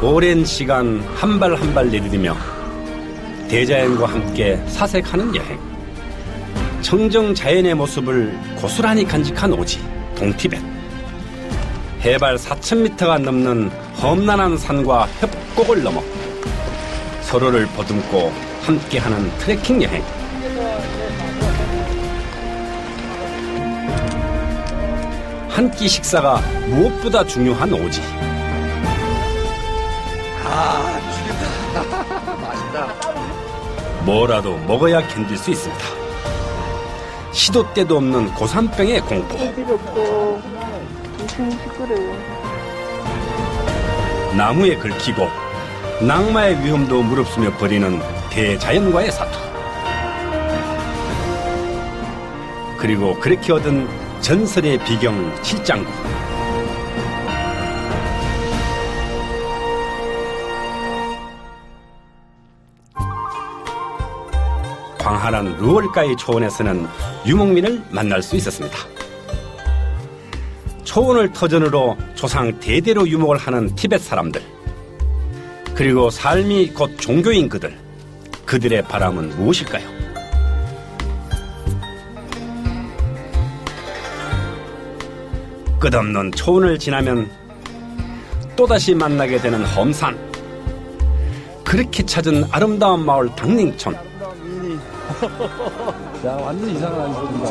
오랜 시간 한 발 한 발 내디디며 대자연과 함께 사색하는 여행. 청정 자연의 모습을 고스란히 간직한 오지 동티벳. 해발 4,000m가 넘는 험난한 산과 협곡을 넘어 서로를 보듬고 함께하는 트레킹 여행. 한 끼 식사가 무엇보다 중요한 오지. 죽겠다. 맛있다. 뭐라도 먹어야 견딜 수 있습니다. 시도 때도 없는 고산병의 공포. 필요 없고 엄청 시끄러워. 나무에 긁히고 낙마의 위험도 무릅쓰며 벌이는 대자연과의 사투. 그리고 그렇게 얻은 전설의 비경 칠장구. 광활한 루월가의 초원에서는 유목민을 만날 수 있었습니다. 초원을 터전으로 조상 대대로 유목을 하는 티벳 사람들, 그리고 삶이 곧 종교인 그들의 바람은 무엇일까요? 끝없는 초원을 지나면 또다시 만나게 되는 험산. 그렇게 찾은 아름다운 마을 당寧촌. 야, 완전 이상한 소리다.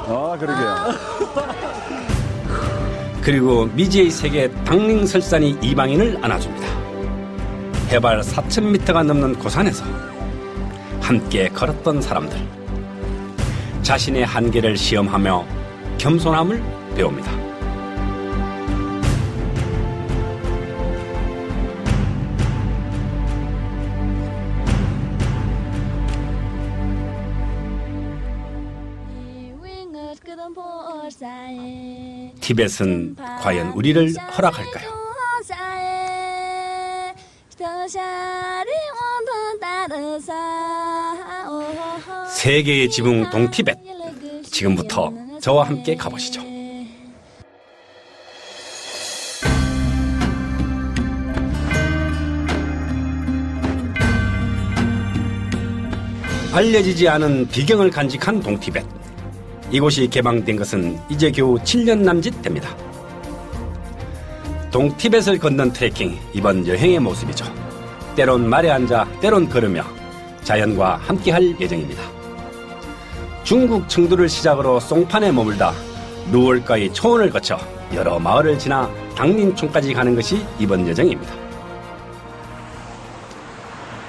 아, 그러게요. 그리고 미지의 세계 당寧설산이 이방인을 안아줍니다. 해발 4,000m가 넘는 고산에서 함께 걸었던 사람들. 자신의 한계를 시험하며 겸손함을 배웁니다. 티벳은 과연 우리를 허락할까요? 세계의 지붕 동티벳. 지금부터 저와 함께 가보시죠. 알려지지 않은 비경을 간직한 동티벳. 이곳이 개방된 것은 이제 겨우 7년 남짓 됩니다. 동티벳을 걷는 트레킹, 이번 여행의 모습이죠. 때론 말에 앉아 때론 걸으며 자연과 함께할 예정입니다. 중국 청두를 시작으로 송판에 머물다 루월가의 초원을 거쳐 여러 마을을 지나 당寧촌까지 가는 것이 이번 여정입니다.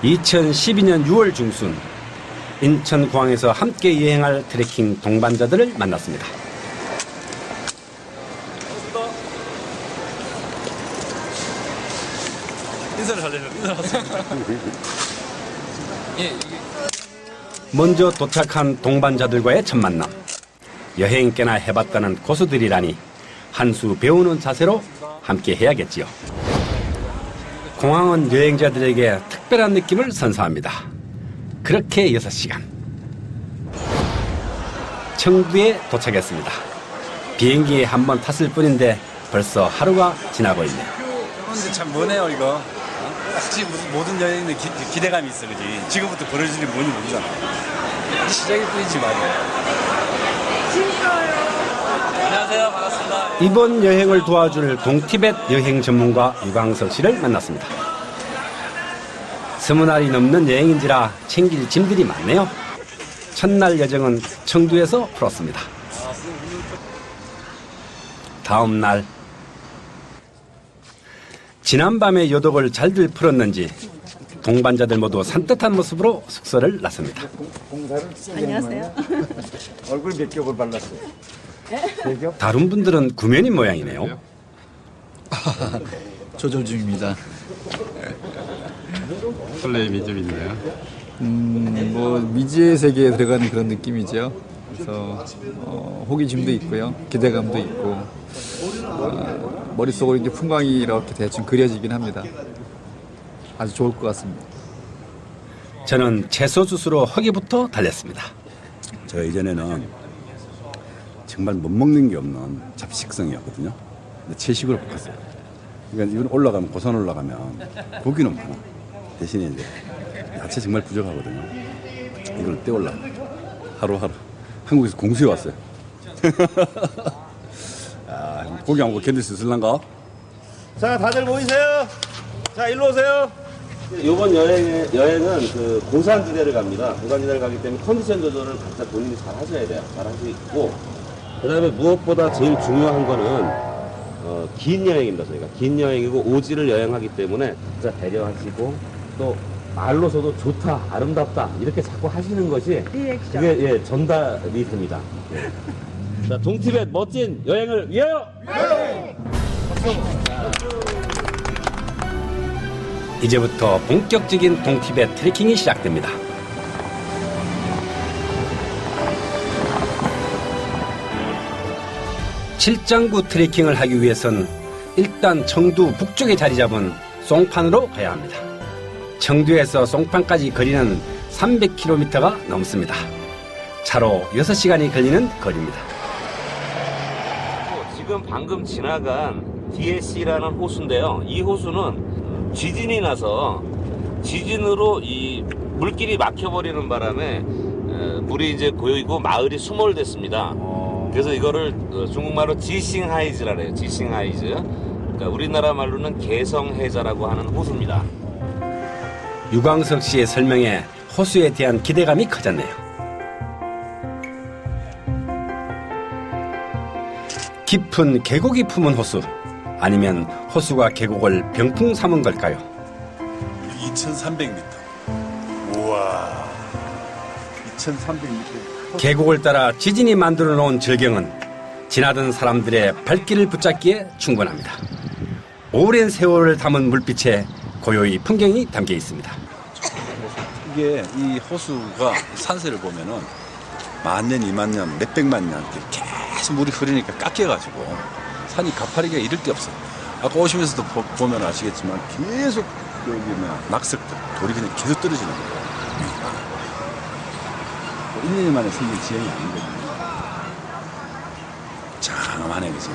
2012년 6월 중순 인천공항에서 함께 여행할 트레킹 동반자들을 만났습니다. 인사를 잘해줘. 인사하세요. 예. 먼저 도착한 동반자들과의 첫 만남. 여행 꽤나 해봤다는 고수들이라니 한 수 배우는 자세로 함께 해야겠지요. 공항은 여행자들에게 특별한 느낌을 선사합니다. 그렇게 6시간. 청두에 도착했습니다. 비행기에 한번 탔을 뿐인데 벌써 하루가 지나고 있네요. 그런데 참 뭐네요, 이거. 확실히 모든 여행들 기대감이 있어, 그지? 지금부터 벌어질 일이 뭔지 모르잖아. 시작일 뿐이지 말이야. 안녕하세요, 반갑습니다. 이번 여행을 도와줄 동티벳 여행 전문가 유광석 씨를 만났습니다. 20알이 넘는 여행인지라 챙길 짐들이 많네요. 첫날 여정은 청두에서 풀었습니다. 다음 날 지난밤의 요독을 잘들 풀었는지 동반자들 모두 산뜻한 모습으로 숙소를 나섭니다. 안녕하세요. 얼굴 몇 겹을 발랐어요? 다른 분들은 구면인 모양이네요. 조절 중입니다. 설레임이 좀 있나요? 뭐 미지의 세계에 들어가는 그런 느낌이죠. 그래서 호기심도 있고요, 기대감도 있고 머릿속으로 이제 풍광이 이렇게 대충 그려지긴 합니다. 아주 좋을 것 같습니다. 저는 채소 주스로 허기부터 달렸습니다. 제가 이전에는 정말 못 먹는 게 없는 잡식성이었거든요. 근데 채식으로 바꿨어요. 그러니까 이건 올라가면 고산 올라가면 고기는 많아. 대신에 이제 야채 정말 부족하거든요. 이걸 떼올라 하루하루 한국에서 공수해 왔어요. 아, 고기 안 먹고 견딜 수 있을란가? 자, 다들 모이세요. 자, 일로 오세요. 이번 여행은 그 고산지대를 갑니다. 고산지대를 가기 때문에 컨디션 조절을 각자 본인이 잘 하셔야 돼요. 잘 하시고, 그 다음에 무엇보다 제일 중요한 거는 긴 여행입니다. 저희가 긴 여행이고 오지를 여행하기 때문에 진짜 배려하시고 또 말로서도 좋다, 아름답다 이렇게 자꾸 하시는 것이 그게 전달이 됩니다. 예. 자, 동티벳 멋진 여행을 위하여! 이제부터 본격적인 동티벳 트레킹이 시작됩니다. 칠장구 트레킹을 하기 위해선 일단 청두 북쪽에 자리 잡은 송판으로 가야 합니다. 청두에서 송판까지 거리는 300km가 넘습니다. 차로 6시간이 걸리는 거리입니다. 지금 방금 지나간 DSC라는 호수인데요. 이 호수는 지진이 나서 지진으로 이 물길이 막혀버리는 바람에 물이 이제 고이고 마을이 수몰됐습니다. 그래서 이거를 중국말로 지싱하이즈라 해요. 지싱하이즈. 그러니까 우리나라 말로는 개성해자라고 하는 호수입니다. 유광석 씨의 설명에 호수에 대한 기대감이 커졌네요. 깊은 계곡이 품은 호수, 아니면 호수가 계곡을 병풍 삼은 걸까요? 2,300m. 우와. 2,300m. 계곡을 따라 지진이 만들어 놓은 절경은 지나던 사람들의 발길을 붙잡기에 충분합니다. 오랜 세월을 담은 물빛에 고요히 풍경이 담겨 있습니다. 이게 이 호수가 산세를 보면은 만년, 2만년, 몇백만 년 이렇게 계속 물이 흐르니까 깎여가지고 산이 가파르기가 이를 데 없어요. 아까 오시면서도 보면 아시겠지만 계속 여기 낙석들, 돌이 그냥 계속 떨어지는 거예요. 1년 만에 생긴 지형이 아니거든요. 장엄하네, 그지?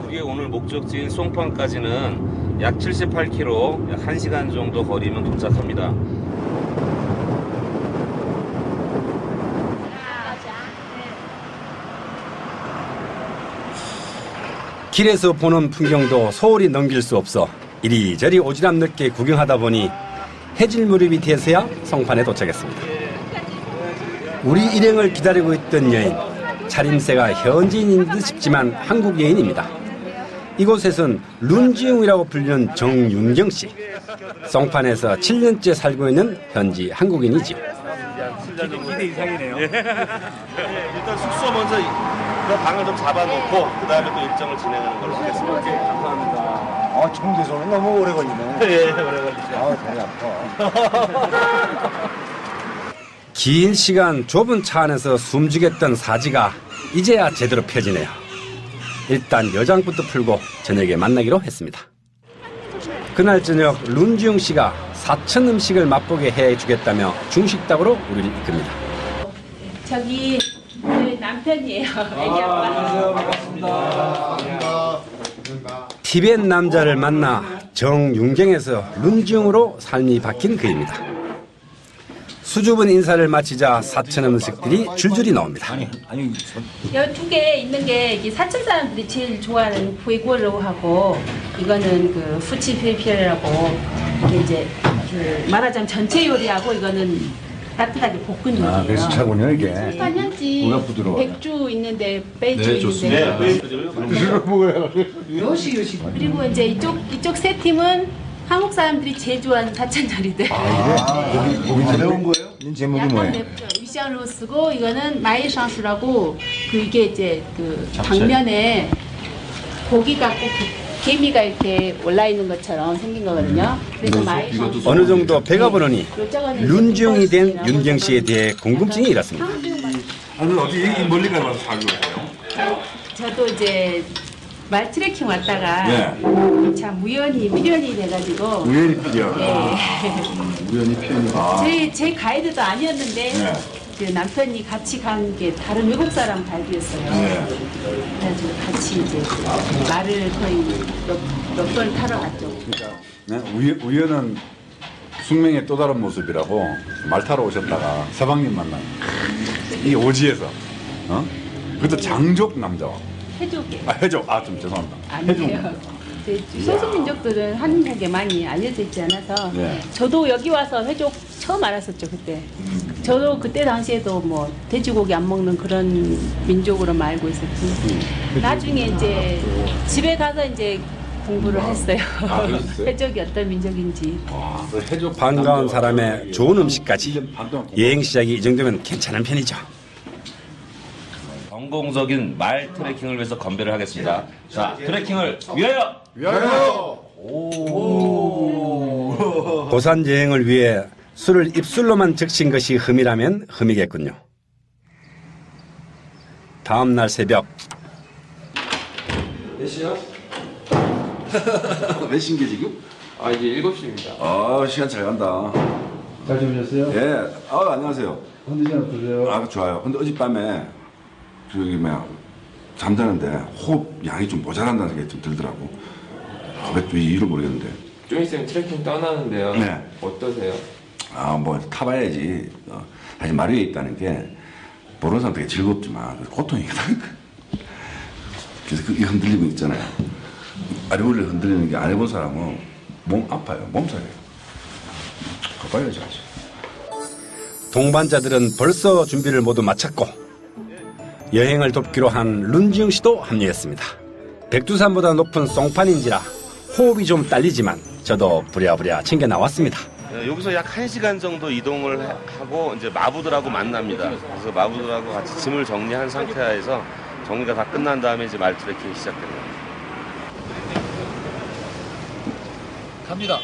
우리의 오늘 목적지인 송판까지는 약 78km, 약 1시간 정도 거리면 도착합니다. 길에서 보는 풍경도 소홀히 넘길 수 없어 이리저리 오지랖 넓게 구경하다 보니 해질 무렵이 돼서야 송판에 도착했습니다. 우리 일행을 기다리고 있던 여인, 차림새가 현지인인 듯 싶지만 한국 여인입니다. 이곳에선 룬지웅이라고 불리는 정윤경 씨. 송판에서 7년째 살고 있는 현지 한국인이지요. 기대 이상이네요. 일단 숙소 먼저 그 방을 좀 잡아놓고 그 다음에 또 일정을 진행하는 걸로 하겠습니다. 감사합니다. 아, 청주에서는 너무 오래 걸리네. 예, 오래 걸리죠. 아, 다리 아파. 긴 시간 좁은 차 안에서 숨죽였던 사지가 이제야 제대로 펴지네요. 일단 여장부터 풀고 저녁에 만나기로 했습니다. 그날 저녁 룬지웅 씨가 사천 음식을 맛보게 해주겠다며 중식당으로 우리를 이끕니다. 저기 저희 남편이에요. 애기 아빠. 티벳 남자를 만나 정윤경에서 룬지웅으로 삶이 바뀐 그입니다. 수줍은 인사를 마치자 사천 음식들이 줄줄이 나옵니다. 여기 두 개 있는 게 이게 사천 사람들이 제일 좋아하는 부이고르하고 이거는 그 후치 필필이라고 이게 이제 그 말하자면 전체 요리하고 이거는 따뜻하게 볶은 요리예요. 아, 그래서 차군요, 이게. 한지 뭐가 부드러워? 백주 있는데 베이주 네, 있는데 이거 먹어요. 그리고 이제 이쪽 세 팀은 한국 사람들이 제일 좋아하는 사천 요리들. 고기 매운 거예요? 이 제목이 약간 뭐예요? 맵죠. 위샹로스고 이거는 마이샹수라고 그 이게 이제 그 당면에 고기가 꼭 개미가 이렇게 올라 있는 것처럼 생긴 거거든요. 그래서 마이샹수. 어느 정도 배가 부르니 룬지웅이 된 윤경 씨에 대해 궁금증이 일었습니다. 아니 어디 멀리까지 와서 살고 있어요? 저도 이제 말 트레킹 왔다가 네. 참 우연히 필연이 돼가지고 우연히 필요. 네. 우연히 편이. 제 가이드도 아니었는데 네. 그 남편이 같이 간 게 다른 외국 사람 가이드였어요. 네. 그래가지고 같이 이제 말을 거의 몇 번 타러 갔죠. 네? 우연은 숙명의 또 다른 모습이라고 말 타러 오셨다가 서방님 만나요. 이 오지에서. 어? 그것도 장족 남자와. 해족에. 해족. 좀 죄송합니다. 아니에요. 소수민족들은 한국에 많이 알려져 있지 않아서 네. 저도 여기 와서 회족 처음 알았었죠 그때. 저도 그때 당시에도 뭐 돼지고기 안 먹는 그런 민족으로만 알고 있었지. 나중에 이제 집에 가서 이제 공부를 했어요. 그러셨어요? 회족이 어떤 민족인지. 해족 반가운 사람의 좋은 음식까지 여행 시작이 이 정도면 괜찮은 편이죠. 성공적인 말 트레킹을 위해서 건배를 하겠습니다. 자, 트레킹을 위하여! 고산 여행을 위해 술을 입술로만 적신 것이 흠이라면 흠이겠군요. 다음 날 새벽 몇 시요? 몇 시인게 지금? 이제 7시입니다. 시간 잘 간다. 잘 주무셨어요? 예. 안녕하세요. 컨디션 어떠세요? 좋아요. 근데 어젯밤에 잠자는데 호흡 양이 좀 모자란다는 생각이 좀 들더라고. 왜 이유를 모르겠는데. 좀 있으면 트레킹 떠나는데요. 네. 어떠세요? 뭐 타봐야지. 사실 말 위에 있다는 게 모르는 사람 되게 즐겁지만 고통이거든. 그래서 이 흔들리고 있잖아요. 아래머리를 흔들리는 게 안 해본 사람은 몸 아파요. 몸살이에요. 가봐야지. 동반자들은 벌써 준비를 모두 마쳤고 여행을 돕기로 한 룬지웅 씨도 합류했습니다. 백두산보다 높은 송판인지라 호흡이 좀 딸리지만 저도 부랴부랴 챙겨 나왔습니다. 여기서 약 1시간 정도 이동을 하고 이제 마부들하고 만납니다. 그래서 마부들하고 같이 짐을 정리한 상태에서 정리가 다 끝난 다음에 이제 말 트레킹이 시작됩니다. 갑니다.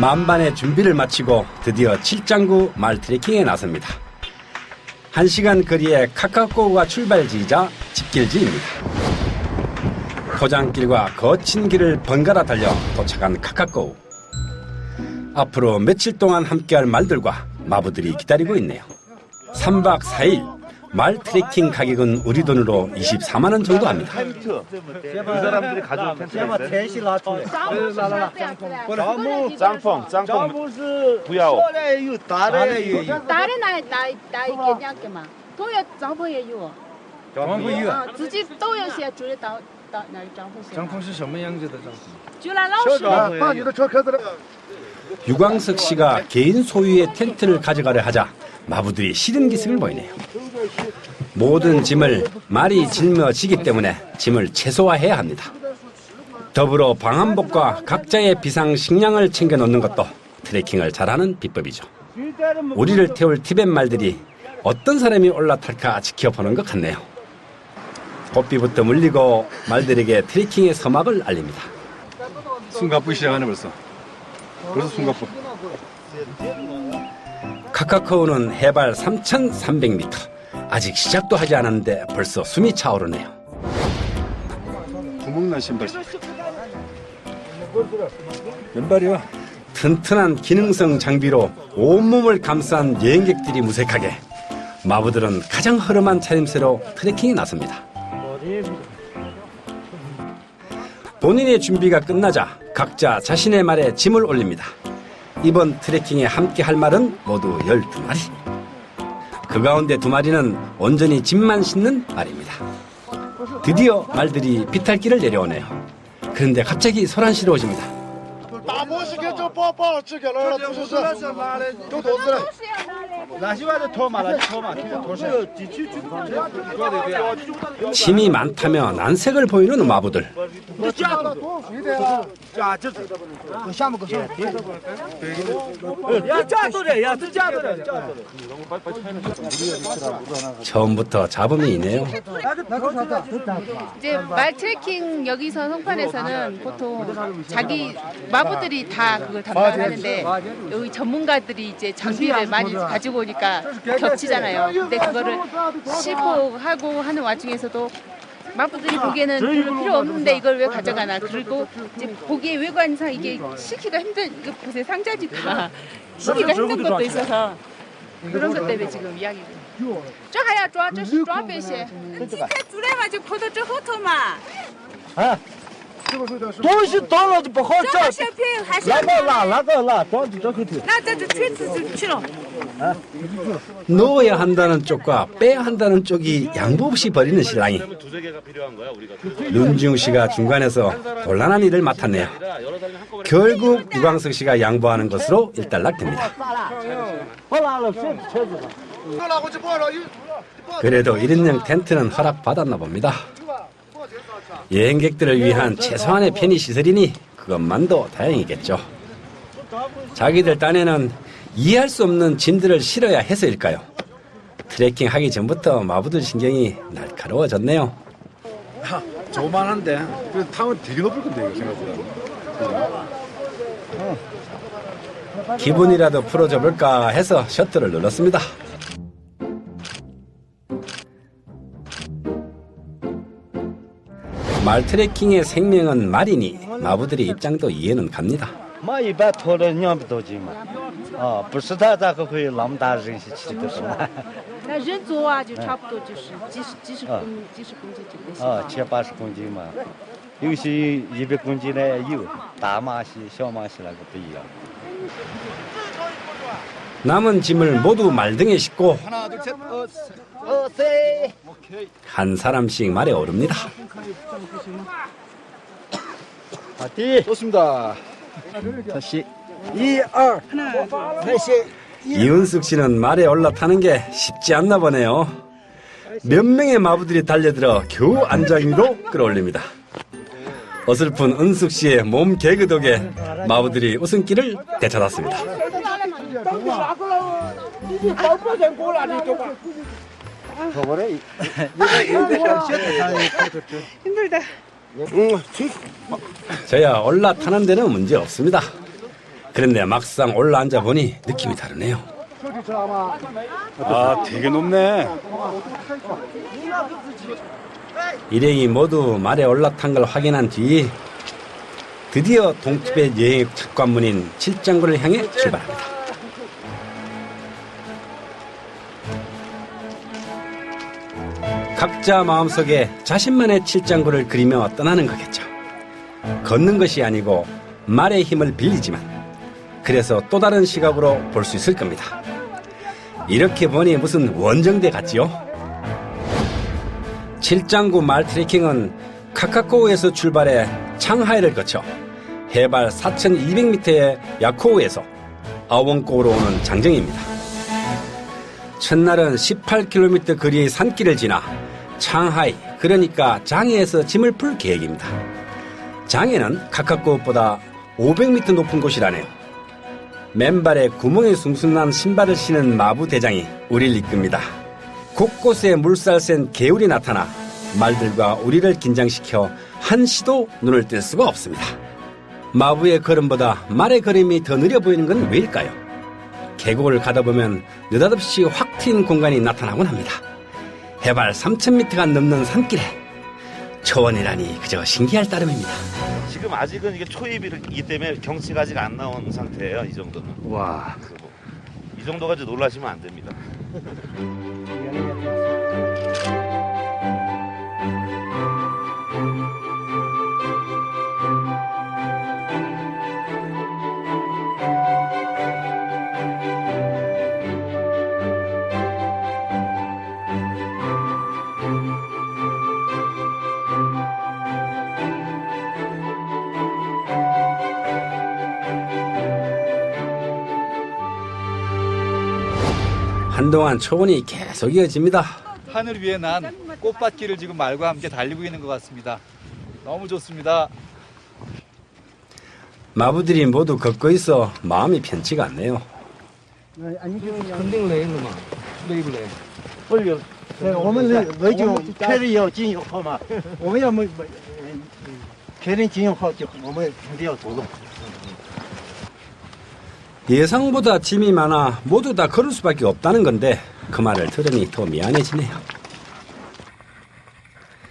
만반의 준비를 마치고 드디어 칠장구 말 트레킹에 나섭니다. 1시간 거리의 카카오가 출발지이자 집길지입니다. 포장길과 거친 길을 번갈아 달려 도착한 카카오. 앞으로 며칠 동안 함께할 말들과 마부들이 기다리고 있네요. 3박 4일 말 트레킹 가격은 우리 돈으로 24만 원 정도 합니다. 텐트. 이 사람들이 가져온 텐트가 있어요. 짱펑. 부야오. 大的那打一个两个嘛，都要帐篷也有，自己都有些住的到那里帐篷。帐篷是什么样子的帐篷？就那老师。把你的车开这了。 유광석 씨가 개인 소유의 텐트를 가져가려 하자 마부들이 싫은 기색을 보이네요. 모든 짐을 말이 짊어지기 때문에 짐을 최소화해야 합니다. 더불어 방한복과 각자의 비상 식량을 챙겨 놓는 것도 트레킹을 잘하는 비법이죠. 우리를 태울 티벳 말들이 어떤 사람이 올라탈까 지켜보는 것 같네요. 고삐부터 물리고 말들에게 트레킹의 서막을 알립니다. 숨가쁘기 시작하네 벌써 숨가쁘. 카카오는 해발 3,300m. 아직 시작도 하지 않았는데 벌써 숨이 차오르네요. 구멍난 신발. 왼발이야. 튼튼한 기능성 장비로 온몸을 감싼 여행객들이 무색하게 마부들은 가장 허름한 차림새로 트레킹에 나섭니다. 본인의 준비가 끝나자 각자 자신의 말에 짐을 올립니다. 이번 트레킹에 함께 할 말은 모두 12마리. 그 가운데 2마리는 온전히 짐만 싣는 말입니다. 드디어 말들이 비탈길을 내려오네요. 그런데 갑자기 소란 씨로 오십니다. 짐이 많다며 난색을 보이는 마부들. 처음부터 잡음이 있네요. 이제 말 트레킹 여기서 송판에서는 보통 자기 마부들이 다 그걸 담당하는데 여기 전문가들이 이제 장비를 많이 가지고 오니까 겹치잖아요. 근데 그거를 싣고 하고 하는 와중에서도 마부들이 보기에는 별로 필요 없는데 이걸 왜 가져가나. 그리고 이제 보기에 외관상 이게 싣기가 힘든, 이거 보세요, 상자지가 싣기가 힘든 것도 있어서 그런 것 때문에 지금 이야기를. 这还要装，这是装备些。今天煮来嘛，就扣到这后头嘛。 东西到了就不好这个小品还是拉装就这后头。那这锤子就去了。 넣어야 한다는 쪽과 빼야 한다는 쪽이 양보 없이 벌이는 신랑이. 두세 개가 필요한 거야 우리가. 윤중 씨가 중간에서 곤란한 일을 맡았네요. 결국 유광석 씨가 양보하는 것으로 일단락됩니다. 그래도 1인용 텐트는 허락받았나 봅니다. 여행객들을 위한 최소한의 편의시설이니 그것만도 다행이겠죠. 자기들 딴에는 이해할 수 없는 짐들을 실어야 해서일까요? 트레킹 하기 전부터 마부들 신경이 날카로워졌네요. 조만한데 그 타면 되게 높을 건데 이거 생각보다. 기분이라도 풀어줘 볼까 해서 셔터를 눌렀습니다. 말 트레킹의 생명은 말이니 마부들의 입장도 이해는 갑니다. 马一般拖了200多斤嘛，不是他咋个会那么大人去骑的是吗？那人坐啊，就差不多就是几十公斤就得行。 70-80公斤嘛，有些100公斤的有，大马戏、小马戏那个不一样。 남은 짐을 모두 말등에 싣고 하나 둘 셋. 한 사람씩 말에 오릅니다. 좋습니다. 다시. 이은숙 씨는 말에 올라타는 게 쉽지 않나 보네요. 몇 명의 마부들이 달려들어 겨우 안장으로 끌어올립니다. 어설픈 은숙 씨의 몸 개그 덕에 마부들이 웃음기를 되찾았습니다. 힘들다. 저야 올라타는 데는 문제 없습니다. 그런데 막상 올라앉아 보니 느낌이 다르네요. 아, 되게 높네. 일행이 모두 말에 올라탄 걸 확인한 뒤 드디어 동티벳 여행 첫 관문인 칠장구를 향해 출발합니다. 각자 마음속에 자신만의 칠장구를 그리며 떠나는 거겠죠. 걷는 것이 아니고 말의 힘을 빌리지만 그래서 또 다른 시각으로 볼 수 있을 겁니다. 이렇게 보니 무슨 원정대 같지요? 칠장구 말 트레킹은 카카코우에서 출발해 창하이를 거쳐 해발 4,200m의 야코우에서 아원코우로 오는 장정입니다. 첫날은 18km 거리의 산길을 지나 창하이, 그러니까 장해에서 짐을 풀 계획입니다. 장해는 카카코우보다 500m 높은 곳이라네요. 맨발에 구멍이 숭숭난 신발을 신은 마부 대장이 우리를 이끕니다. 곳곳에 물살센 개울이 나타나 말들과 우리를 긴장시켜 한시도 눈을 뗄 수가 없습니다. 마부의 걸음보다 말의 걸음이 더 느려 보이는 건 왜일까요? 계곡을 가다 보면 느닷없이 확 트인 공간이 나타나곤 합니다. 해발 3,000m가 넘는 산길에 초원이라니 그저 신기할 따름입니다. 지금 아직은 이게 초입이기 때문에 경치가 아직 안 나온 상태예요. 이 정도는. 와. 이 정도가 이제 놀라시면 안 됩니다. 한동안 초원이 계속 이어집니다. 하늘 위에 난 꽃밭길을 지금 말과 함께 달리고 있는 것 같습니다. 너무 좋습니다. 마부들이 모두 걷고 있어 마음이 편치가 않네요. 我们围就确实要经营好嘛，我们要没确认经营好就我们肯定要走动。 예상보다 짐이 많아 모두 다 걸을 수밖에 없다는 건데 그 말을 들으니 더 미안해지네요.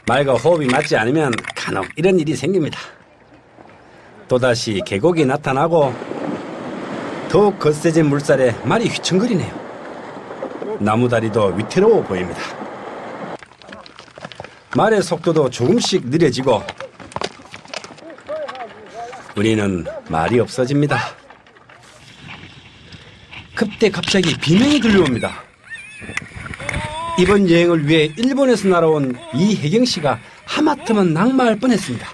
말과 호흡이 맞지 않으면 간혹 이런 일이 생깁니다. 또다시 계곡이 나타나고 더욱 거세진 물살에 말이 휘청거리네요. 나무다리도 위태로워 보입니다. 말의 속도도 조금씩 느려지고 우리는 말이 없어집니다. 그때 갑자기 비명이 들려옵니다. 이번 여행을 위해 일본에서 날아온 이혜경 씨가 하마터면 낙마할 뻔했습니다.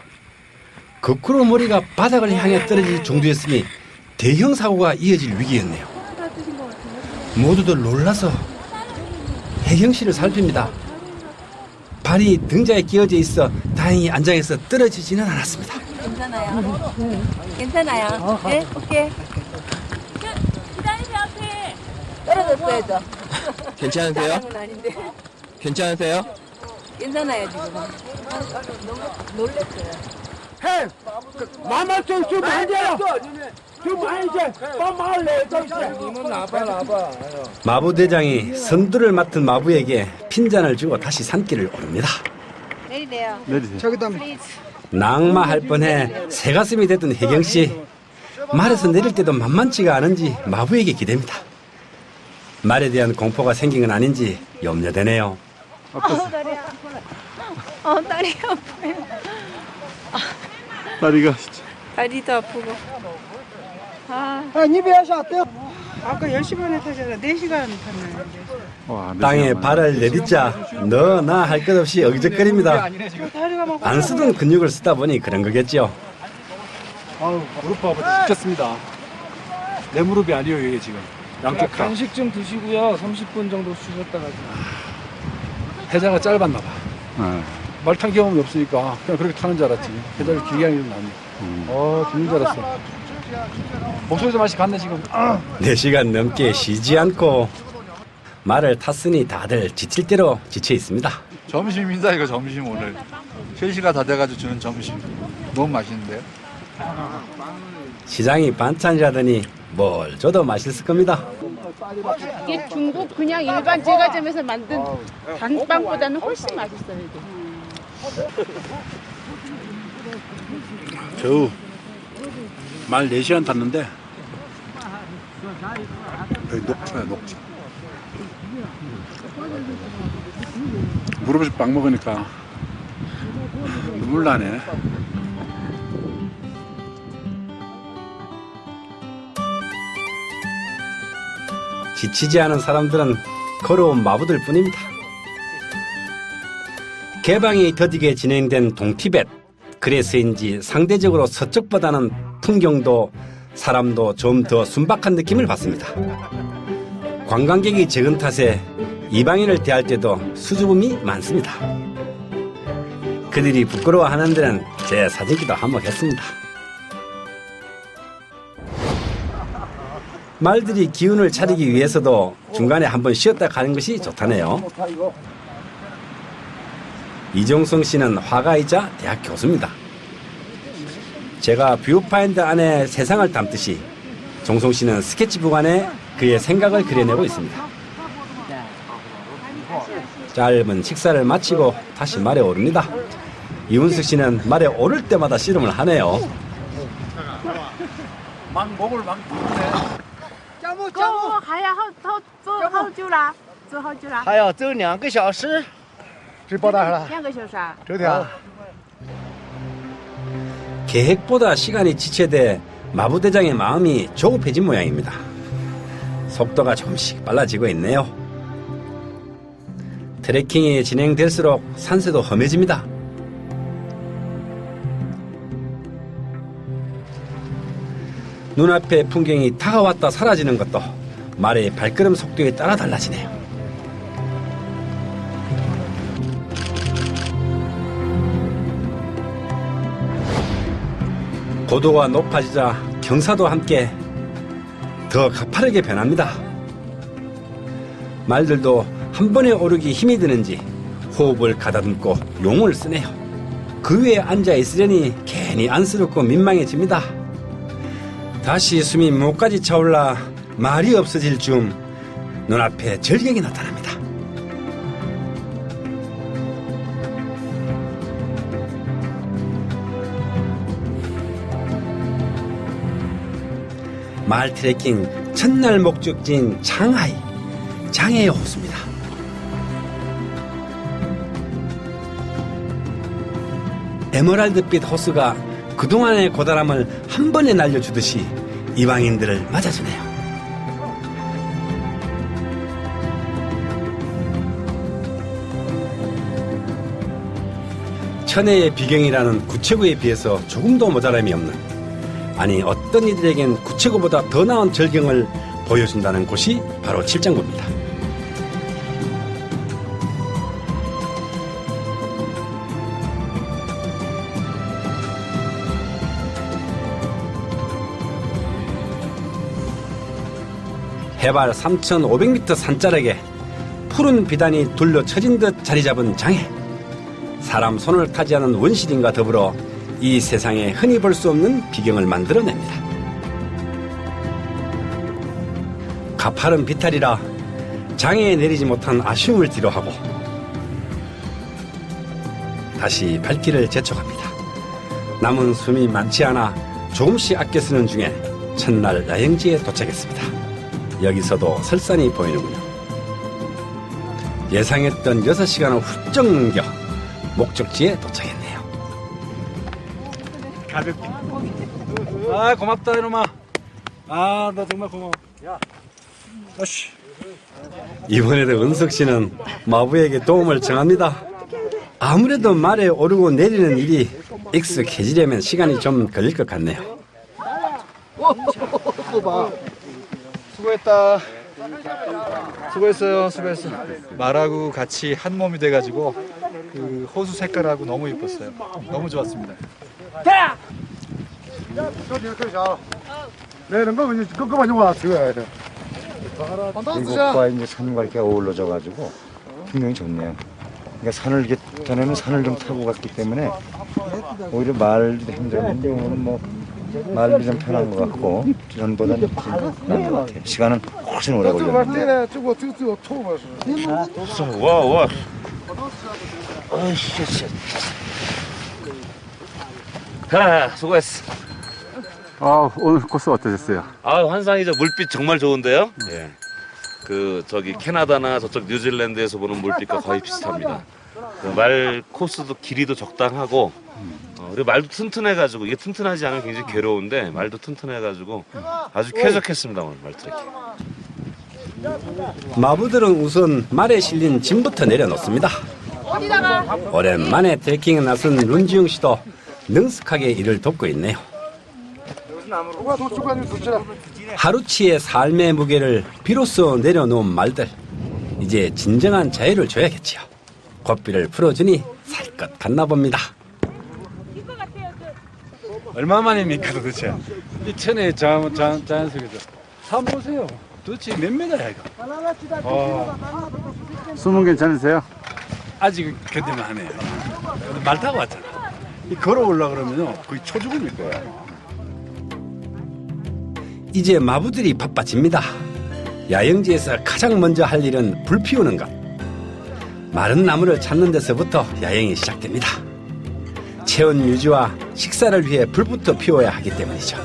거꾸로 머리가 바닥을 향해 떨어질 정도였으니 대형 사고가 이어질 위기였네요. 모두들 놀라서 혜경 씨를 살핍니다. 발이 등자에 끼어져 있어 다행히 안장에서 떨어지지는 않았습니다. 괜찮아요. 괜찮아요. 네, 오케이. 기다리세요, 앞에. 떨어졌어야죠. 괜찮으세요? 아닌데. 괜찮으세요? 괜찮아요, 지금. 너무 놀랐어요. 마부대장이 선두를 맡은 마부에게 핀잔을 주고 다시 산길을 오릅니다. 내리래요. 저기다. 낙마할 뻔해 새가슴이 됐던 혜경 씨. 말에서 내릴 때도 만만치가 않은지 마부에게 기댑니다. 말에 대한 공포가 생긴 건 아닌지 염려되네요. 다리 아파요. 다리 아파요. 다리가 진짜. 다리도 아프고. 아까 10시 반에 타잖아. 4시간 탔나요? 땅에 발을 내딛자 너나 할 것 없이 어기적거립니다. 안 쓰던 근육을 쓰다 보니 그런 거겠죠. 아우, 무릎 봐봐. 죽겠습니다. 내 무릎이 아니에요, 이게 지금. 양쪽 다. 간식 좀 드시고요. 30분 정도 쉬셨다가. 해자가 짧았나 봐. 말 탄 경험이 없으니까 그냥 그렇게 타는 줄 알았지. 해자를 길게 하는 줄 알았네. 죽는 줄 알았어. 목소리도 맛이 갔네, 지금. 4시간 넘게 쉬지 않고 말을 탔으니 다들 지칠 대로 지쳐 있습니다. 점심입니다, 이거 점심 오늘. 3시가 다 돼가지고 주는 점심. 너무 맛있는데요? 시장이 반찬이라더니 뭘 줘도 맛있을 겁니다. 이게 중국 그냥 일반 제과점에서 만든 단빵보다는 훨씬 맛있어요, 이게. 겨우 말 4시간 탔는데 여기 녹초야, 녹초. 무릎에서 빵 먹으니까 눈물 나네. 지치지 않은 사람들은 걸어온 마부들 뿐입니다. 개방이 더디게 진행된 동티벳. 그래서인지 상대적으로 서쪽보다는 풍경도 사람도 좀 더 순박한 느낌을 받습니다. 관광객이 적은 탓에 이방인을 대할 때도 수줍음이 많습니다. 그들이 부끄러워하는 데는 제 사진기도 한몫했습니다. 말들이 기운을 차리기 위해서도 중간에 한번 쉬었다 가는 것이 좋다네요. 이종성 씨는 화가이자 대학 교수입니다. 제가 뷰파인더 안에 세상을 담듯이 종성 씨는 스케치북 안에 그의 생각을 그려내고 있습니다. 짧은 식사를 마치고 다시 말에 오릅니다. 이훈숙 씨는 말에 오를 때마다 씨름을 하네요. 막 목을 막 뚫네. 还要走2个小时。这报大了。 2个小时啊？ 这条。 계획보다 시간이 지체돼 마부대장의 마음이 조급해진 모양입니다. 속도가 조금씩 빨라지고 있네요. 트레킹이 진행될수록 산세도 험해집니다. 눈앞에 풍경이 다가왔다 사라지는 것도 말의 발걸음 속도에 따라 달라지네요. 고도가 높아지자 경사도 함께 더 가파르게 변합니다. 말들도 한 번에 오르기 힘이 드는지 호흡을 가다듬고 용을 쓰네요. 그 위에 앉아 있으려니 괜히 안쓰럽고 민망해집니다. 다시 숨이 목까지 차올라 말이 없어질 즈음 눈앞에 절경이 나타납니다. 마을 트레킹 첫날 목적지인 장해의 호수입니다. 에메랄드빛 호수가 그동안의 고단함을 한 번에 날려주듯이 이방인들을 맞아주네요. 천혜의 비경이라는 구체구에 비해서 조금도 모자람이 없는, 아니 어떤 이들에겐 구체구보다 더 나은 절경을 보여준다는 곳이 바로 칠장구입니다. 해발 3,500m 산자락에 푸른 비단이 둘러 쳐진 듯 자리잡은 장해. 사람 손을 타지 않은 원시림과 더불어 이 세상에 흔히 볼 수 없는 비경을 만들어냅니다. 가파른 비탈이라 장해에 내리지 못한 아쉬움을 뒤로하고 다시 발길을 재촉합니다. 남은 숨이 많지 않아 조금씩 아껴 쓰는 중에 첫날 야영지에 도착했습니다. 여기서도 설산이 보이는군요. 예상했던 6시간을 훌쩍 넘겨 목적지에 도착했네요. 가볍게. 아, 고맙다 이놈아. 아, 너 정말 고마워. 야, 아씨. 이번에도 은석 씨는 마부에게 도움을 청합니다. 아무래도 말에 오르고 내리는 일이 익숙해지려면 시간이 좀 걸릴 것 같네요. 수고했다. 수고했어요. 수고했어. 말하고 같이 한 몸이 돼가지고 그 호수 색깔하고 너무 예뻤어요. 너무 좋았습니다. 이곳과 이제 산과 이렇게 어우러져가지고 풍경이 좋네요. 그러니까 산을 이렇게 전에는 산을 좀 타고 갔기 때문에 오히려 말도 힘들었는데 오늘은 뭐 말도 좀 편한 것 같고 전보다는 나은 것 같아요. 시간은 훨씬 오래 걸렸는데. 와. 수고했어. 오늘 코스 어떠셨어요? 환상이죠. 물빛 정말 좋은데요? 예. 저기 캐나다나 저쪽 뉴질랜드에서 보는 물빛과 거의 비슷합니다. 말 코스도 길이도 적당하고, 그리고 말도 튼튼해가지고, 이게 튼튼하지 않으면 굉장히 괴로운데, 말도 튼튼해가지고 아주 쾌적했습니다, 오늘 말 트레킹. 마부들은 우선 말에 실린 짐부터 내려놓습니다. 오랜만에 트레킹에 나선 룬지웅 씨도 능숙하게 일을 돕고 있네요. 하루치의 삶의 무게를 비로소 내려놓은 말들, 이제 진정한 자유를 줘야겠지요. 고삐를 풀어주니 살 것 같나 봅니다. 얼마만입니까 도대체? 이 천혜의 자연석이죠. 산 보세요. 도대체 몇 메다야 이거? 숨은 괜찮으세요? 아직 견딜만 하네요. 말 타고 왔잖아. 이 걸어올라 그러면요 거의 초죽음일 거예요. 이제 마부들이 바빠집니다. 야영지에서 가장 먼저 할 일은 불 피우는 것. 마른 나무를 찾는 데서부터 야영이 시작됩니다. 체온 유지와 식사를 위해 불부터 피워야 하기 때문이죠.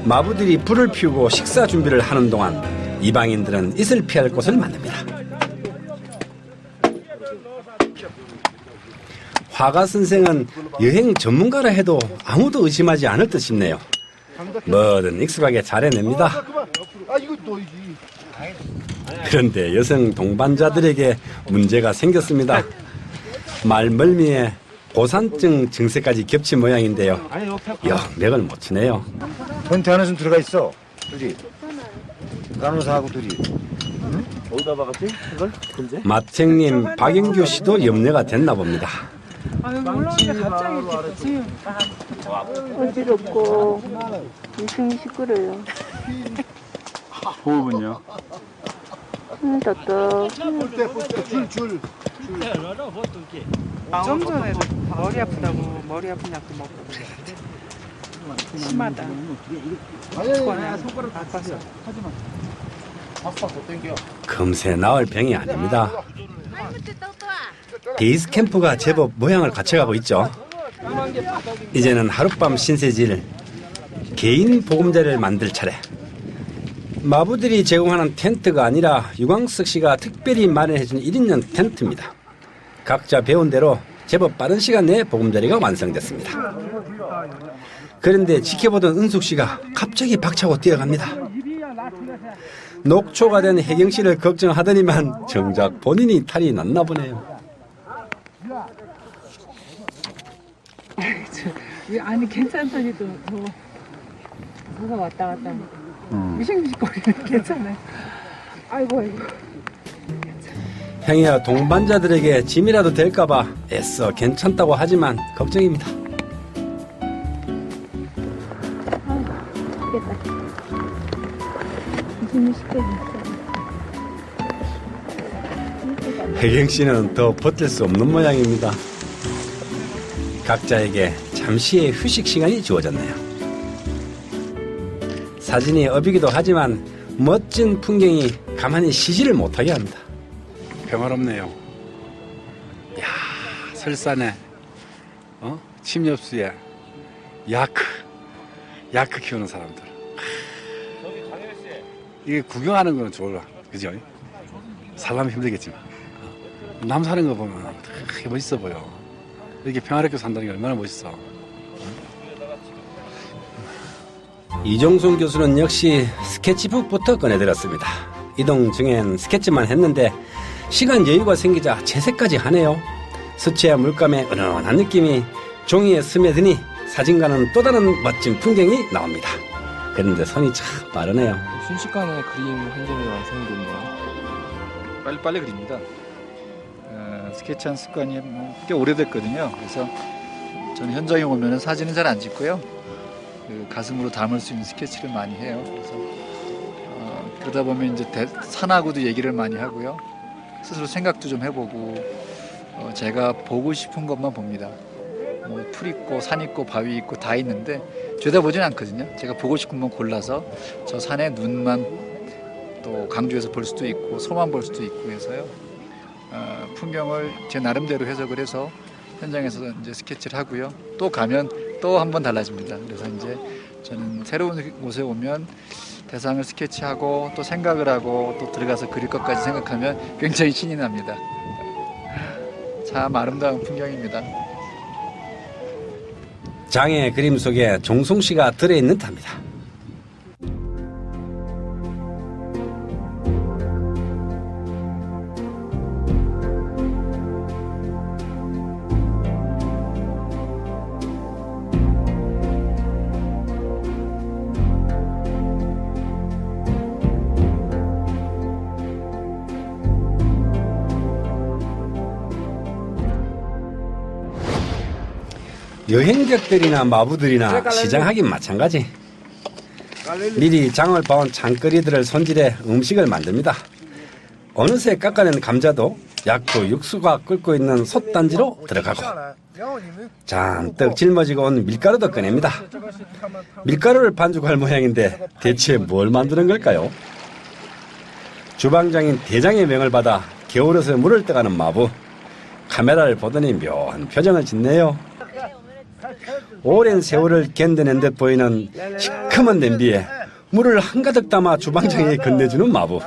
마부들이 불을 피우고 식사 준비를 하는 동안 이방인들은 이슬 피할 곳을 만듭니다. 화가 선생은 여행 전문가라 해도 아무도 의심하지 않을 듯 싶네요. 뭐든 익숙하게 잘해냅니다. 그런데 여성 동반자들에게 문제가 생겼습니다. 말멀미에 고산증 증세까지 겹친 모양인데요. 역맥을 못 치네요. 텐트 안에 좀 들어가 있어. 둘이. 간호사하고 둘이. 응? 어디다 박았지? 그걸? 언제? 마책님 박영규 씨도 염려가 됐나 봅니다. 올라오는데 갑자기 이렇게 어지럽고 심이 시끄러요. 호흡은요? 답답. 좀 전에도 머리 아프다고 머리 아픈 약도 먹고 그랬는데 심하다. 손가락 아파서. 금세 나을 병이 아닙니다. 데이스 캠프가 제법 모양을 갖춰가고 있죠. 이제는 하룻밤 신세질 개인 보금자리를 만들 차례. 마부들이 제공하는 텐트가 아니라 유광석 씨가 특별히 마련해준 1인용 텐트입니다. 각자 배운 대로 제법 빠른 시간 내에 보금자리가 완성됐습니다. 그런데 지켜보던 은숙 씨가 갑자기 박차고 뛰어갑니다. 녹초가 된 혜경 씨를 걱정하더니만 정작 본인이 탈이 났나 보네요. 아니 괜찮더니도 누가 왔다 갔다 미식미식거리는 괜찮아요. 아이고. 행여 동반자들에게 짐이라도 될까봐 애써 괜찮다고 하지만 걱정입니다. 혜경 씨는 더 버틸 수 없는 모양입니다. 각자에게 잠시의 휴식 시간이 주어졌네요. 사진이 업이기도 하지만 멋진 풍경이 가만히 쉬지를 못하게 합니다. 평화롭네요. 야, 설산에 침엽수에 야크 키우는 사람들. 이게 구경하는 거는 좋아, 그죠? 살려면 힘들겠지만 남 사는 거 보면 되게 멋있어 보여. 이렇게 평화롭게 산다는 게 얼마나 멋있어. 이종순 교수는 역시 스케치북부터 꺼내들었습니다. 이동 중엔 스케치만 했는데 시간 여유가 생기자 채색까지 하네요. 수채화 물감의 은은한 느낌이 종이에 스며드니 사진과는 또 다른 멋진 풍경이 나옵니다. 그런데 손이 참 빠르네요. 순식간에 그림 한 점이 완성됐네요. 빨리 그립니다. 스케치한 습관이 꽤 오래됐거든요. 그래서 저는 현장에 오면 사진은 잘 안 찍고요. 가슴으로 담을 수 있는 스케치를 많이 해요. 그래서 그러다 보면 이제 산하고도 얘기를 많이 하고요. 스스로 생각도 좀 해보고 제가 보고 싶은 것만 봅니다. 뭐 풀 있고 산 있고 바위 있고 다 있는데 죄다 보진 않거든요. 제가 보고 싶은 것만 골라서 저 산의 눈만 또 강주에서 볼 수도 있고 소만 볼 수도 있고 해서요. 풍경을 제 나름대로 해석을 해서 현장에서 이제 스케치를 하고요. 또 가면 또 한 번 달라집니다. 그래서 이제 저는 새로운 곳에 오면 대상을 스케치하고 또 생각을 하고 또 들어가서 그릴 것까지 생각하면 굉장히 신이 납니다. 참 아름다운 풍경입니다. 장의 그림 속에 종송 씨가 들어있는 듯합니다. 여행객들이나 마부들이나 시장하긴 마찬가지. 미리 장을 봐온 장거리들을 손질해 음식을 만듭니다. 어느새 깎아낸 감자도 약초 육수가 끓고 있는 솥단지로 들어가고 잔뜩 짊어지고 온 밀가루도 꺼냅니다. 밀가루를 반죽할 모양인데 대체 뭘 만드는 걸까요? 주방장인 대장의 명을 받아 겨울옷에 물을 떠가는 마부. 카메라를 보더니 묘한 표정을 짓네요. 오랜 세월을 견뎌낸 듯 보이는 시커먼 냄비에 물을 한가득 담아 주방장에게 건네주는 마부.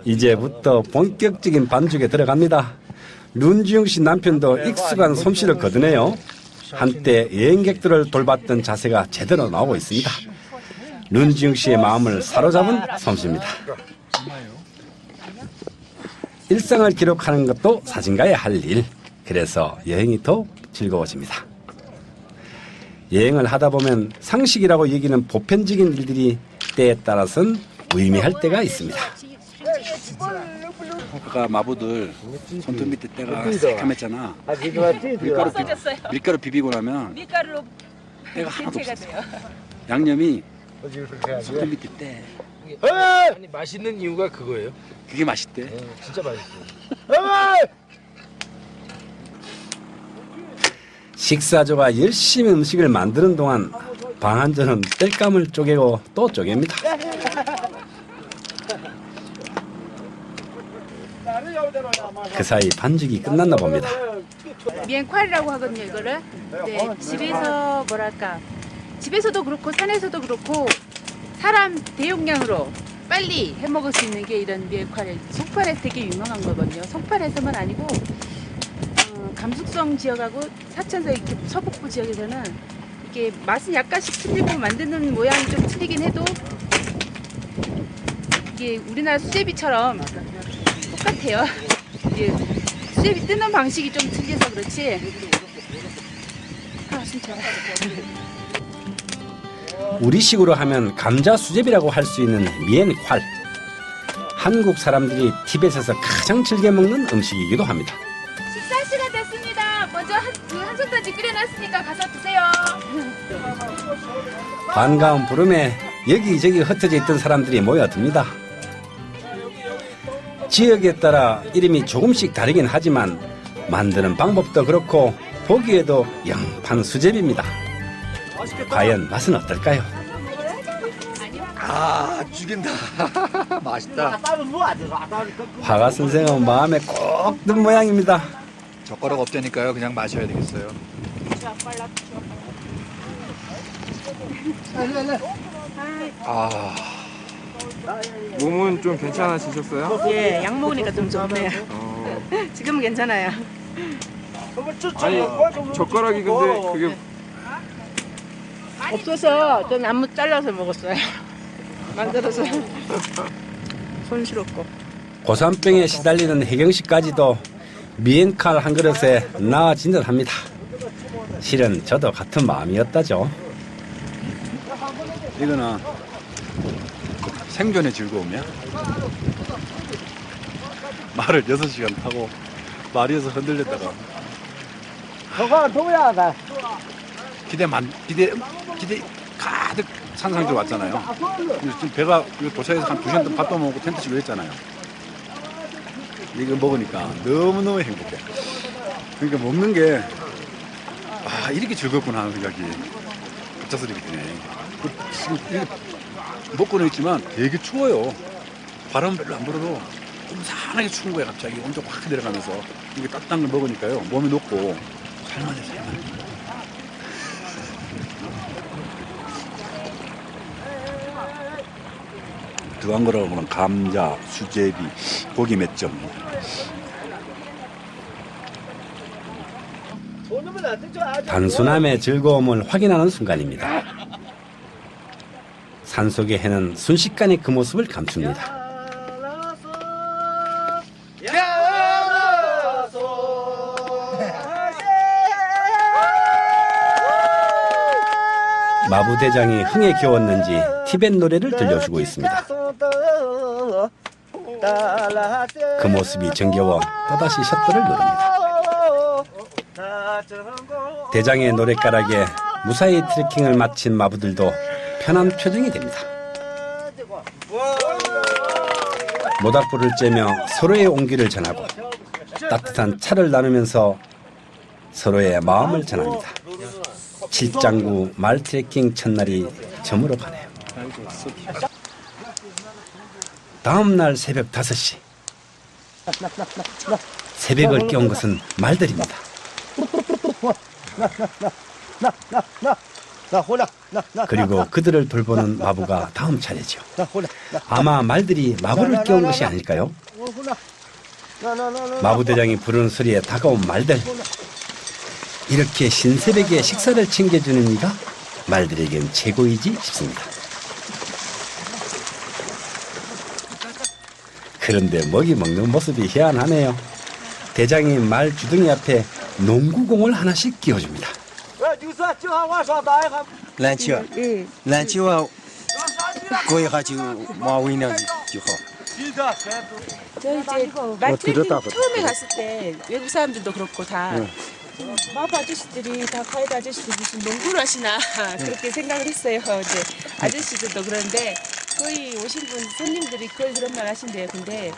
이제부터 본격적인 반죽에 들어갑니다. 룬지웅 씨 남편도 익숙한 솜씨를 거두네요. 한때 여행객들을 돌봤던 자세가 제대로 나오고 있습니다. 룬지웅 씨의 마음을 사로잡은 솜씨입니다. 일상을 기록하는 것도 사진가의 할 일. 그래서 여행이 더 즐거워집니다. 여행을 하다 보면 상식이라고 여기는 보편적인 일들이 때에 따라서는 의미할 때가 있습니다. 아까 마부들 손톱 밑에 때가 새카맸잖아. 밀가루 비비고 나면 밀가루로 때가 하나도 없어. 양념이 손톱 밑에 때. 아니 맛있는 이유가 그거예요? 그게 맛있대. 진짜 맛있어. 식사조가 열심히 음식을 만드는 동안 방한조는 땔감을 쪼개고 또 쪼갭니다. 그 사이 반죽이 끝났나 봅니다. 미엔칼이라고 하거든요, 이거를. 네, 집에서 뭐랄까, 집에서도 그렇고 산에서도 그렇고 사람 대용량으로 빨리 해 먹을 수 있는 게 이런 미엔칼. 송파에서 되게 유명한 거거든요. 송파에서만 아니고 감숙성 지역하고 사천서 이렇게 서북부 지역에서는 이게 맛은 약간씩 틀리고 만드는 모양이 좀 틀리긴 해도 이게 우리나라 수제비처럼 똑같아요. 이게 수제비 뜨는 방식이 좀 틀려서 그렇지. 아 진짜. 우리식으로 하면 감자 수제비라고 할 수 있는 미엔칼. 한국 사람들이 티벳에서 가장 즐겨 먹는 음식이기도 합니다. 식사 시간 됐습니다. 먼저 한 솥까지 끓여놨으니까 가서 드세요. 반가운 부름에 여기저기 흩어져 있던 사람들이 모여듭니다. 지역에 따라 이름이 조금씩 다르긴 하지만 만드는 방법도 그렇고 보기에도 영판 수제비입니다. 과연 맛은 어떨까요? 아 죽인다. 맛있다. 화가 선생은 마음에 꼭 든 모양입니다. 젓가락 없다니까요. 그냥 마셔야 되겠어요. 아. 몸은 좀 괜찮아지셨어요? 예, 약 먹으니까 좀 좋네요. 지금은 괜찮아요. 아니, 젓가락이 근데 그게 없어서 좀 나무 잘라서 먹었어요. 만들어서 손실없고. 고산병에 시달리는 혜경 씨까지도 미엔칼 한 그릇에 나아진 듯합니다. 실은 저도 같은 마음이었다죠. 이거는 생존의 즐거움이야. 말을 6시간 타고 말이어서 흔들렸다가 기대 가득 산상들 왔잖아요. 지금 배가 도착해서 한 2시간 동안 밥도 먹고 텐트 치고 했잖아요. 이거 먹으니까 너무너무 행복해. 그러니까 먹는 게 이렇게 즐겁구나 하는 생각이 갑작스럽게 드네. 지금 먹고는 있지만 되게 추워요. 바람은 별로 안 불어도 좀 추운 거야. 갑자기 온도가 확 내려가면서 이게 따뜻한 걸 먹으니까요 몸이 녹고 살만해. 들어간 거라고는 감자, 수제비, 고기 몇 점. 단순함의 즐거움을 확인하는 순간입니다. 산속의 해는 순식간에 그 모습을 감춥니다. 마부대장이 흥에 겨웠는지 티벳 노래를 들려주고 있습니다. 그 모습이 정겨워 또다시 셔터를 누릅니다. 대장의 노랫가락에 무사히 트레킹을 마친 마부들도 편한 표정이 됩니다. 모닥불을 쬐며 서로의 온기를 전하고 따뜻한 차를 나누면서 서로의 마음을 전합니다. 칠장구 말 트레킹 첫날이 저물어 가네요. 다음 날 새벽 5시. 새벽을 깨운 것은 말들입니다. 그리고 그들을 돌보는 마부가 다음 차례죠. 아마 말들이 마부를 깨운 것이 아닐까요? 마부대장이 부르는 소리에 다가온 말들. 이렇게 신새벽에 식사를 챙겨주는 이가 말들에겐 최고이지 싶습니다. 그런데 먹이 먹는 모습이 희한하네요. 대장이 말 주둥이 앞에 농구공을 하나씩 끼워줍니다.篮球过一下就马尾呢就好。 저 이제 말 트레킹 처음에 갔을 때 외국 사람들도 그렇고 다 마부 아저씨들이 다 가이드 아저씨들 무슨 농구를 하시나 그렇게 생각을 했어요. 이제 아저씨들도 그런데 거의 오신 분 손님들이 거의 그런 말 하신대요. 근데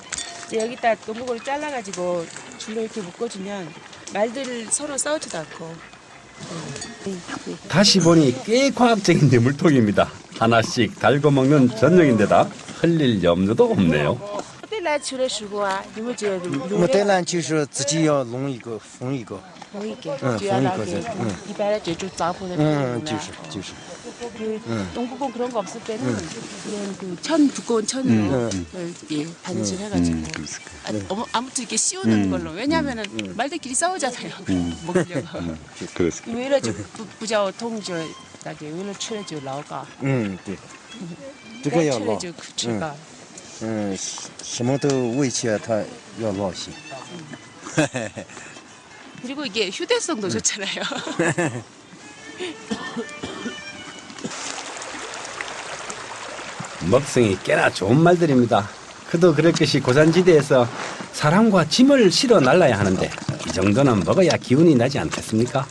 이제 여기다 농구공을 잘라가지고 줄로 이렇게 묶어주면 말들 서로 싸우지도 않고 다시 보니 꽤 과학적인 예물통입니다. 하나씩 달고 먹는 전용인데다 흘릴 염려도 없네요. 带篮球的时候啊，你们觉得我带篮球是自己要弄一个缝一个，缝一个，嗯，就要那个缝一个这，一般的这种帐篷的，就是， 그 농구공 그런 거 없을 때는 그냥 그 천 두꺼운 천으로 이렇게 반질해가지고 아무튼 이렇게 씌우는 걸로 왜냐하면은 말들끼리 싸우잖아요. 먹으려고. 그렇습니다. 为了就不叫痛就那个为了吃了就老嘎。对，这个要老，吃了就吃嘎。什么都为起它要老些。 그리고 이게 휴대성도 좋잖아요. 먹성이 꽤나 좋은 말들입니다. 그도 그럴 것이 고산지대에서 사람과 짐을 실어 날라야 하는데 이 정도는 먹어야 기운이 나지 않겠습니까?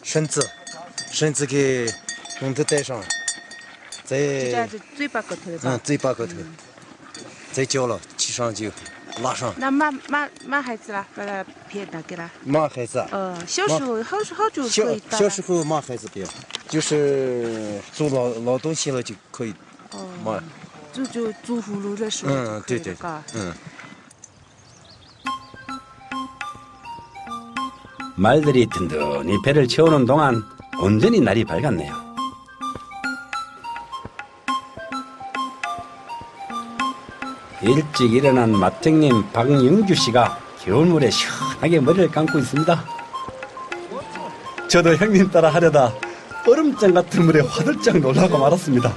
绳子给用它带上，再嘴巴个头。嘴巴个头，再叫了骑上就拉上。那马孩子啦，把它别拿给他。马孩子。小时候好久可以打。小时候马孩子别，就是做老东西了就可以。马。就做葫芦的时候。对。말들이 든든히 배를 채우는 동안 온전히 날이 밝았네요. 일찍 일어난 맛쟁님 박영규 씨가 겨울물에 시원하게 머리를 감고 있습니다. 저도 형님 따라 하려다 얼음장 같은 물에 화들짝 놀라고 말았습니다.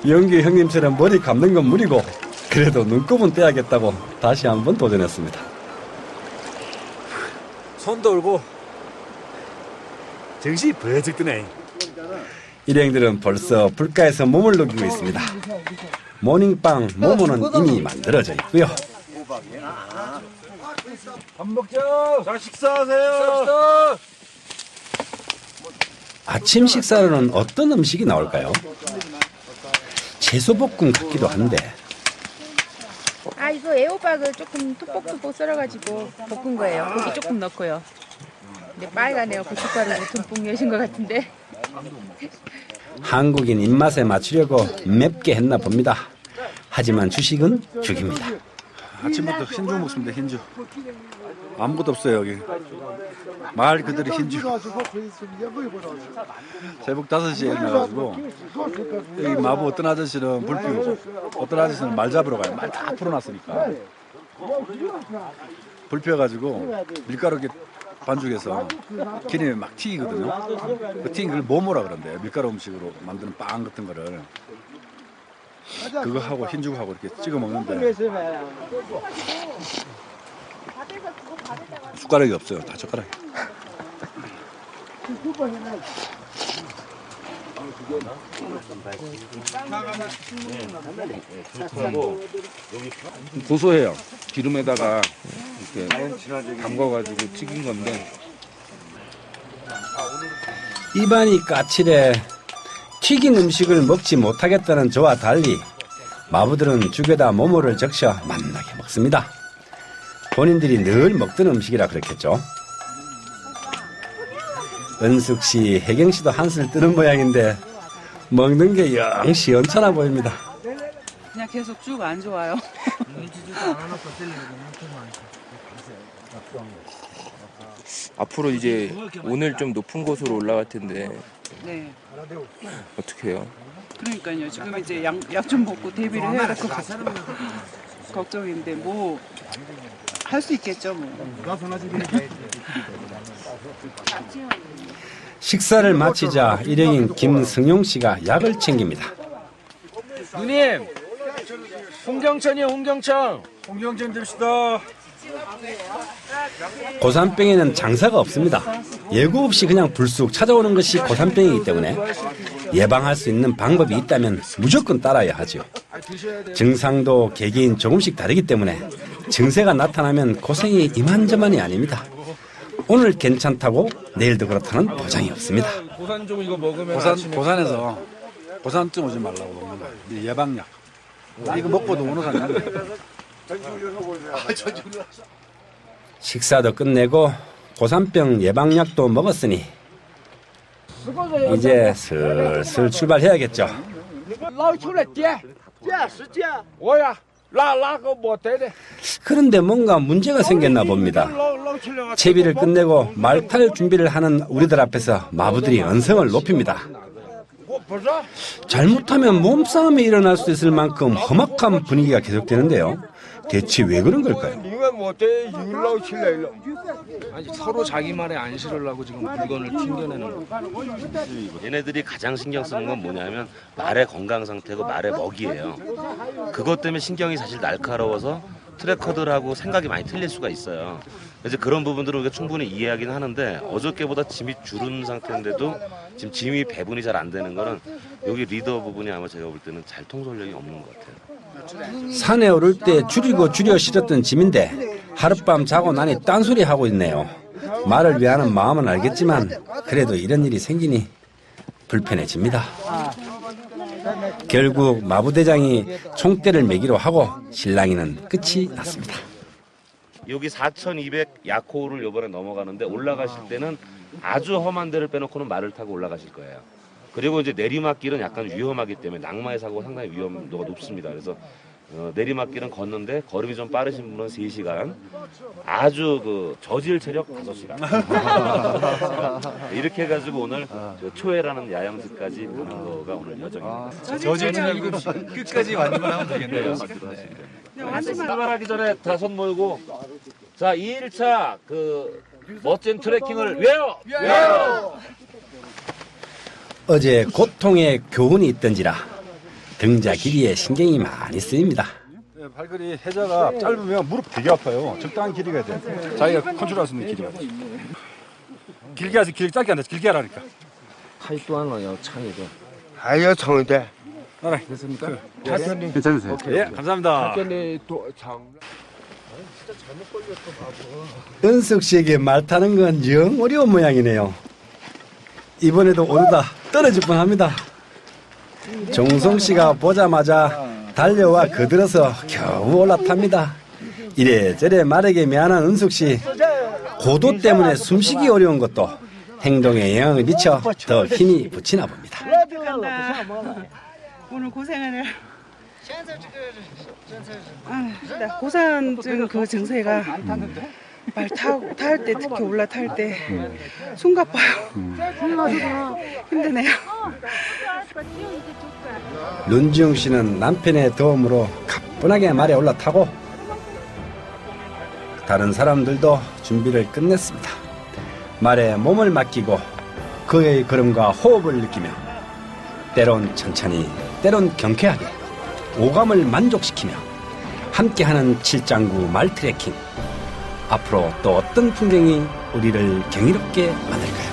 영규 형님처럼 머리 감는 건 무리고 그래도 눈곱은 떼야겠다고 다시 한번 도전했습니다. 손 돌고 정신이 번쩍 드네. 일행들은 벌써 불가에서 몸을 녹이고 있습니다. 모닝빵 모모는 이미 만들어져 있고요. 밥 먹자. 자, 식사하세요. 아침 식사로는 어떤 음식이 나올까요? 채소볶음 같기도 한데. 아, 이거 애호박을 조금 톡톡톡 썰어가지고 볶은 거예요. 고기 조금 넣고요. 근데 빨간애요. 고춧가루 듬뿍 여신 것 같은데. 한국인 입맛에 맞추려고 맵게 했나 봅니다. 하지만 주식은 죽입니다. 아침부터 흰죽 먹습니다. 흰죽. 아무것도 없어요 여기. 말 그대로 흰죽. 새벽 5시에 일어나가지고 여기 마부 어떤 아저씨는 불 피우고 어떤 아저씨는 말 잡으러 가요. 말 다 풀어놨으니까. 불 피워가지고 밀가루 이렇게 반죽해서 기름에 막 튀기거든요. 그 튀긴 걸 뭐뭐라 그런데 밀가루 음식으로 만드는 빵 같은 거를 그거 하고 흰죽하고 이렇게 찍어 먹는데 숟가락이 없어요. 다 젓가락이. 고소해요. 기름에다가 이렇게 담가가지고 튀긴 건데. 입안이 까칠해 튀긴 음식을 먹지 못하겠다는 저와 달리 마부들은 죽에다 모모를 적셔 맛나게 먹습니다. 본인들이 늘 먹던 음식이라 그랬겠죠. 은숙 씨, 혜경 씨도 한술 뜨는 모양인데 먹는 게 영 시원찮아 보입니다. 그냥 계속 쭉 안 좋아요. 앞으로 이제 오늘 좀 높은 곳으로 올라갈 텐데 네. 어떻게 해요? 그러니까요. 지금 이제 약 좀 먹고 대비를 해야 될 것 같아요. 걱정인데 뭐 할 수 있겠죠 뭐. 식사를 마치자 일행인 김승용 씨가 약을 챙깁니다. 누님, 홍경천이요, 홍경천. 홍경천 줍시다. 고산병에는 장사가 없습니다. 예고 없이 그냥 불쑥 찾아오는 것이 고산병이기 때문에 예방할 수 있는 방법이 있다면 무조건 따라야 하죠. 증상도 개개인 조금씩 다르기 때문에 증세가 나타나면 고생이 이만저만이 아닙니다. 오늘 괜찮다고 내일도 그렇다는 보장이 없습니다. 고산종 이거 먹으면 고산에서 고산증 오지 말라고 먹는 거예요. 예방약. 이거 먹고도 오는 사람이 식사도 끝내고 고산병 예방약도 먹었으니 이제 슬슬 출발해야겠죠. 그런데 뭔가 문제가 생겼나 봅니다. 채비를 끝내고 말 탈 준비를 하는 우리들 앞에서 마부들이 언성을 높입니다. 잘못하면 몸싸움이 일어날 수 있을 만큼 험악한 분위기가 계속되는데요. 대체 왜 그런 걸까요? 아니, 서로 자기 말에 안 실으려고 지금 물건을 튕겨내는 거. 얘네들이 가장 신경 쓰는 건 뭐냐면 말의 건강 상태고 말의 먹이에요. 그것 때문에 신경이 사실 날카로워서 트래커들하고 생각이 많이 틀릴 수가 있어요. 그래서 그런 부분들을 우리가 충분히 이해하긴 하는데 어저께보다 짐이 줄은 상태인데도 지금 짐이 배분이 잘 안 되는 거는 여기 리더 부분이 아마 제가 볼 때는 잘 통솔력이 없는 것 같아요. 산에 오를 때 줄이고 줄여 실었던 짐인데 하룻밤 자고 나니 딴소리 하고 있네요. 말을 위하는 마음은 알겠지만 그래도 이런 일이 생기니 불편해집니다. 결국 마부대장이 총대를 매기로 하고 실랑이는 끝이 났습니다. 여기 4,200 야코를 이번에 넘어가는데 올라가실 때는 아주 험한 데를 빼놓고는 말을 타고 올라가실 거예요. 그리고 이제 내리막길은 약간 위험하기 때문에 낙마의 사고가 상당히 위험도가 높습니다. 그래서 내리막길은 걷는데 걸음이 좀 빠르신 분은 3시간, 아주 그 저질 체력 5시간. 이렇게 해가지고 오늘 초해라는 야영지까지 오는 거가 오늘 여정입니다. 저질 체력 끝까지 완주하면 되겠네요. 출발하기 전에 다 손 모이고 자 2일차 그 멋진 트레킹을 위하여! 어제 고통의 교훈이 있던지라 등자 길이에 신경이 많이 쓰입니다. 발걸이 해자가 짧으면 무릎 되게 아파요. 적당한 길이가 돼. 자기가 컨트롤할 수 있는 길이가 돼. 길게 하지 짧게 안 돼. 길게 하라니까. 太短了要长一点。还要长一点。 됐습니까? 괜찮으세요? 예, 감사합니다. 은숙 씨에게 말 타는 건 영 어려운 모양이네요. 이번에도 오르다 떨어질 뻔합니다. 종성 씨가 보자마자 달려와 거들어서 겨우 올라탑니다. 이래저래 말에게 미안한 은숙 씨. 고도 때문에 숨쉬기 어려운 것도 행동에 영향을 미쳐 더 힘이 붙이나 봅니다. 오늘 고생하네. 고산증 그 증세가 말 탈 때 특히 올라탈 때 숨가빠요. 힘드네요. 눈지웅 씨는 남편의 도움으로 가뿐하게 말에 올라타고 다른 사람들도 준비를 끝냈습니다. 말에 몸을 맡기고 그의 걸음과 호흡을 느끼며 때론 천천히 때론 경쾌하게 오감을 만족시키며 함께하는 칠장구 말 트레킹. 앞으로 또 어떤 풍경이 우리를 경이롭게 만들까요?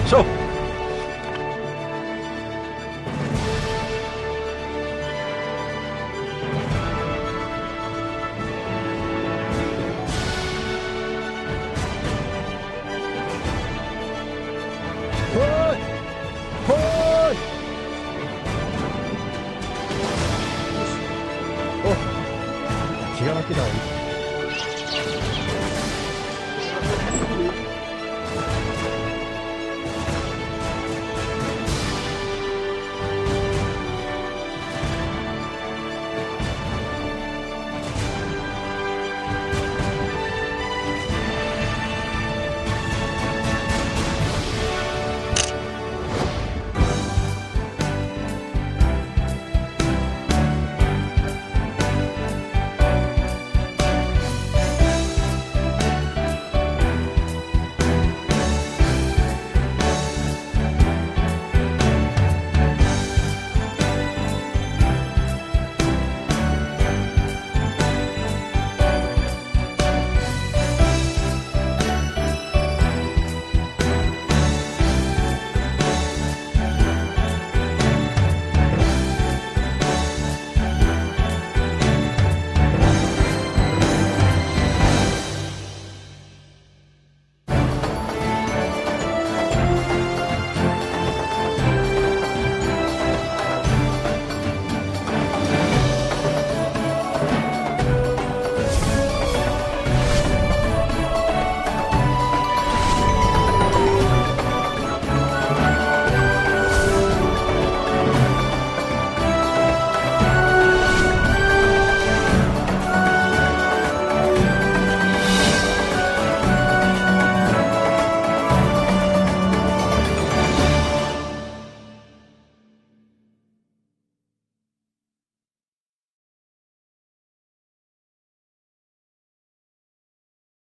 쇼! 기가 막히다.